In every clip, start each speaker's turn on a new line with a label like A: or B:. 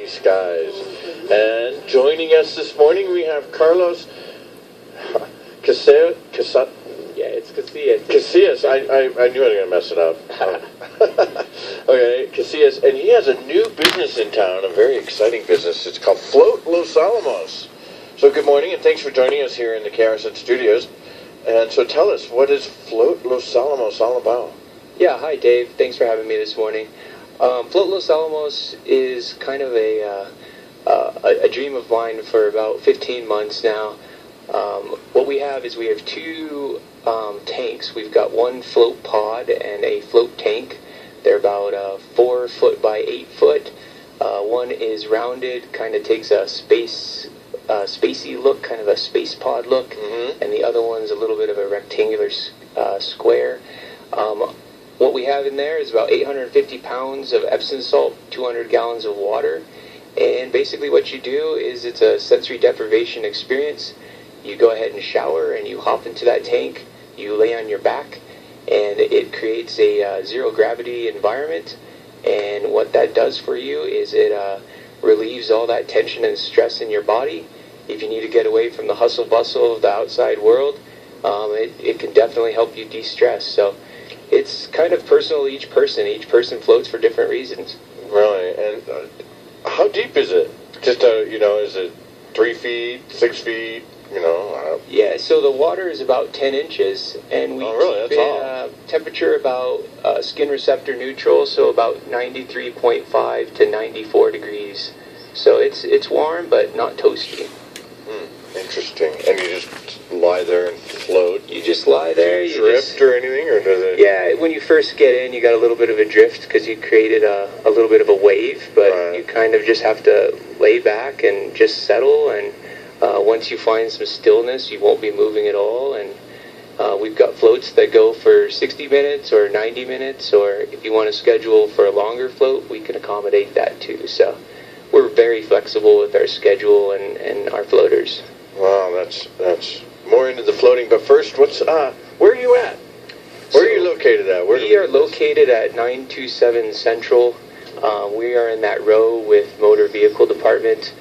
A: skies. And joining us this morning, we have Carlos Casillas.
B: Yeah, it's Casillas.
A: Casillas. I knew I was going to mess it up. Okay, Casillas. And he has a new business in town, a very exciting business. It's called Float Los Alamos. So good morning, and thanks for joining us here in the Krsn studios. And so tell us, what is Float Los Alamos all about?
B: Yeah, hi Dave. Thanks for having me this morning. Float Los Alamos is kind of a dream of mine for about 15 months now. What we have is we have two tanks. We've got one float pod and a float tank. They're about 4 foot by 8 foot. One is rounded, kind of takes a spacey look, kind of a space pod look, and the other one's a little bit of a rectangular square. What we have in there is about 850 pounds of Epsom salt, 200 gallons of water, and basically what you do is it's a sensory deprivation experience. You go ahead and shower and you hop into that tank, you lay on your back, and it creates a zero gravity environment, and what that does for you is it relieves all that tension and stress in your body. If you need to get away from the hustle bustle of the outside world, it can definitely help you de-stress. So it's kind of personal to each person. Each person floats for different reasons.
A: Really? And how deep is it? Just, is it 3 feet, 6 feet,
B: Yeah, so the water is about 10 inches, and we keep it temperature about skin receptor neutral, so about 93.5 to 94 degrees. So it's warm, but not toasty.
A: Interesting. And you just lie there and float?
B: You just lie there.
A: Do you drift or anything? Or does it...
B: Yeah, when you first get in, you got a little bit of a drift because you created a little bit of a wave, but you kind of just have to lay back and just settle, and once you find some stillness, you won't be moving at all. And we've got floats that go for 60 minutes or 90 minutes, or if you want to schedule for a longer float, we can accommodate that too. So we're very flexible with our schedule and our floaters.
A: Wow, that's more into the floating. But first, where are you at? Where are you located at?
B: We are located at 927 Central. We are in that row with Motor Vehicle Department.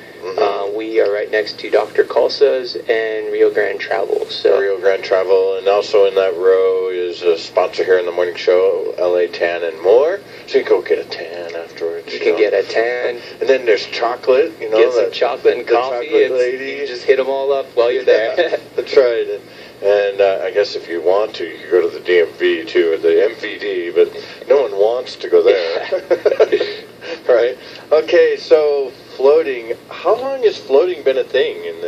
B: We are right next to Dr. Calsa's and Rio Grande Travel. So
A: Rio Grande Travel, and also in that row is a sponsor here in the morning show, LA Tan and More. So you can go get a tan afterwards.
B: You can get a tan.
A: And then there's chocolate,
B: Get some chocolate and coffee. You just hit them all up while you're there.
A: That's right. And I guess if you want to, you can go to the DMV too, or the MVD, but no one wants to go there. Right? Okay, so floating. How long has floating been a thing in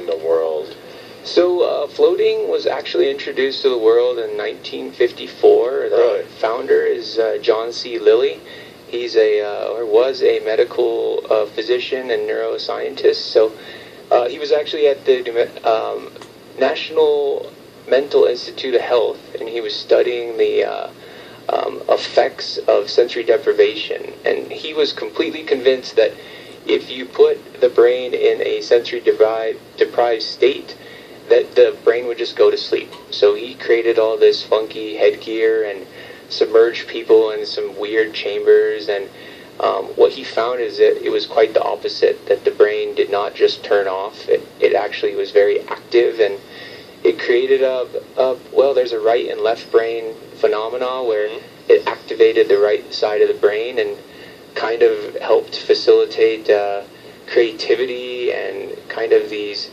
A: the world?
B: So floating was actually introduced to the world in 1954. The founder is John C. Lilly. He's was a medical physician and neuroscientist. So he was actually at the National Mental Institute of Health, and he was studying the effects of sensory deprivation. And he was completely convinced that if you put the brain in a sensory deprived state, that the brain would just go to sleep. So he created all this funky headgear and submerged people in some weird chambers, and what he found is that it was quite the opposite, that the brain did not just turn off, it actually was very active, and it created there's a right and left brain phenomena where it activated the right side of the brain and kind of helped facilitate creativity and kind of these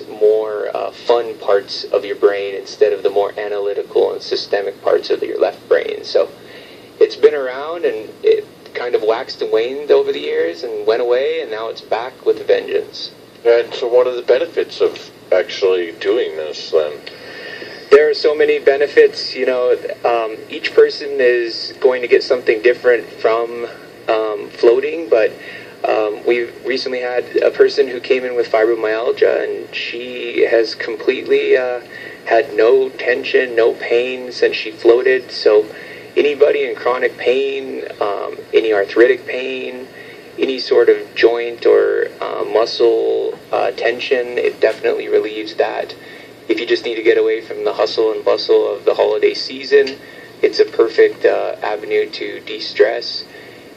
B: more fun parts of your brain instead of the more analytical and systemic parts of your left brain. So it's been around, and it kind of waxed and waned over the years and went away, and now it's back with a vengeance.
A: And so what are the benefits of actually doing this then?
B: There are so many benefits. Each person is going to get something different from floating, but we recently had a person who came in with fibromyalgia, and she has completely had no tension, no pain since she floated. So anybody in chronic pain, any arthritic pain, any sort of joint or muscle tension, it definitely relieves that. If you just need to get away from the hustle and bustle of the holiday season, it's a perfect avenue to de-stress.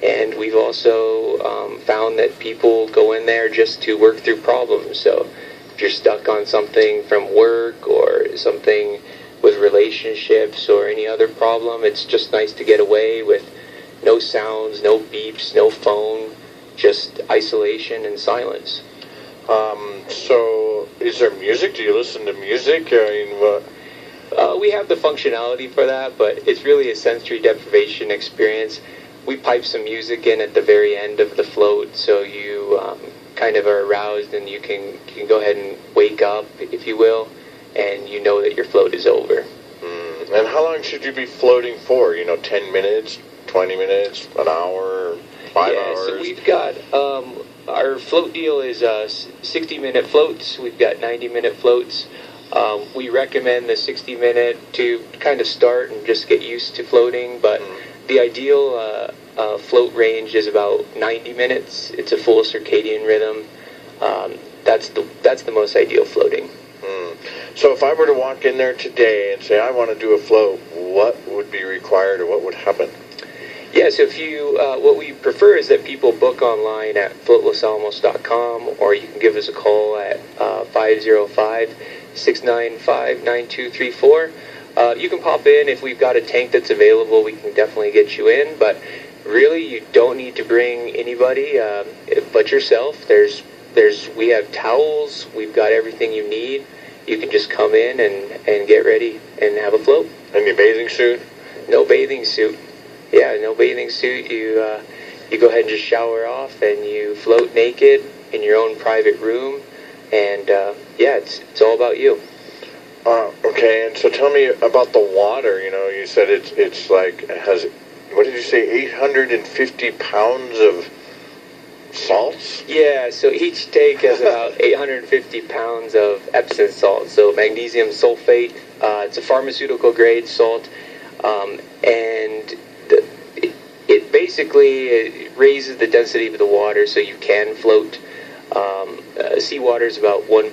B: And we've also found found that people go in there just to work through problems. So if you're stuck on something from work or something with relationships or any other problem, it's just nice to get away with no sounds, no beeps, no phone, just isolation and silence.
A: So is there music? Do you listen to music? I mean,
B: we have the functionality for that, but it's really a sensory deprivation experience. We pipe some music in at the very end of the float, so you kind of are aroused and you can go ahead and wake up, if you will, and you know that your float is over.
A: And how long should you be floating for? 10 minutes, 20 minutes, an hour, 5 hours?
B: So we've got, our float deal is 60-minute floats. We've got 90-minute floats. We recommend the 60-minute to kind of start and just get used to floating, but the ideal float range is about 90 minutes. It's a full circadian rhythm. That's the most ideal floating.
A: So if I were to walk in there today and say I want to do a float, what would be required or what would happen?
B: Yeah, so if you, what we prefer is that people book online at floatlosalamos.com, or you can give us a call at 505-695-9234. You can pop in. If we've got a tank that's available, we can definitely get you in, but really you don't need to bring anybody but yourself. We have towels, we've got everything you need. You can just come in and get ready and have a float.
A: And your bathing suit?
B: No bathing suit. Yeah, no bathing suit. You go ahead and just shower off and you float naked in your own private room, and it's all about you.
A: Okay, and so tell me about the water. You said it's like, it has, what did you say, 850 pounds of salts?
B: Yeah, so each tank has about 850 pounds of Epsom salt, so magnesium sulfate. It's a pharmaceutical grade salt, and it basically raises the density of the water so you can float. Seawater is about 1.